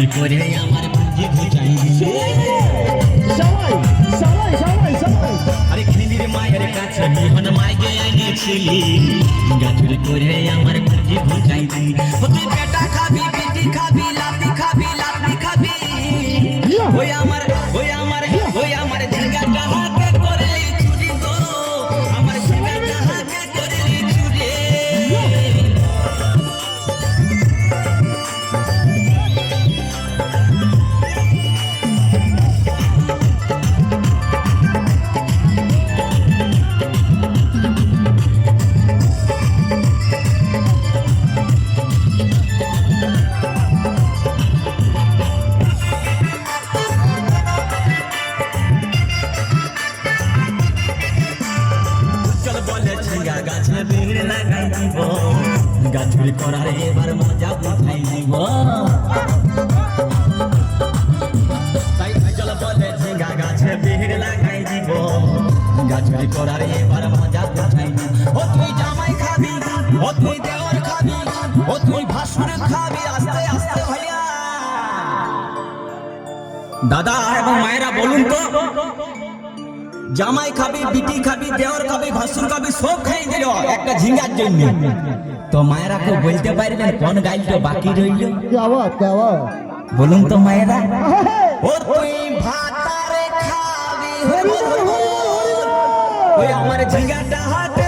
গাছুরি করে আমার বুঝি বুঝাই সবাই সবাই সবাই সবাই আরে খিলির মায়ের কাছে বিহন মাইকে এনেছিলি গাছুরি করে আমার বুঝি বুঝাই তুই পেটা খাবি পিটি খাবি লাতি খাবি লাতি খাবি ওই আমার ঝিঙ্গাটা হাতে করলি চুরি গো আমার ঝিঙ্গাটা হাতে করলি চুরি গাছে ভিড় লাগাই দিব গাছুরি করার এবার মজা উঠাই দিব তাই চল বলে ঝিঙ্গা গাছে ভিড় লাগাই দিব গাছুরি করার এবার মজা উঠাই দিব ও তুই জামাই খাবি ও তুই দেওর খাবি ও তুই ভাসুর খাবি আস্তে আস্তে ভাইয়া দাদা এবং মায়েরা বলুন তো জামাই খাবি বিটি খাবি দেওর খাবি ভাসুর খাবি সব খাই দিল একটা ঝিঙ্গার জন্য তো মায়েরা কেউ বলতে পারবেন কোন গাইলটা বাকি রইল বলুন তো মায়েরা ও তুই ভাতারে খাবি ওই আমার ঝিঙ্গাটা হাতে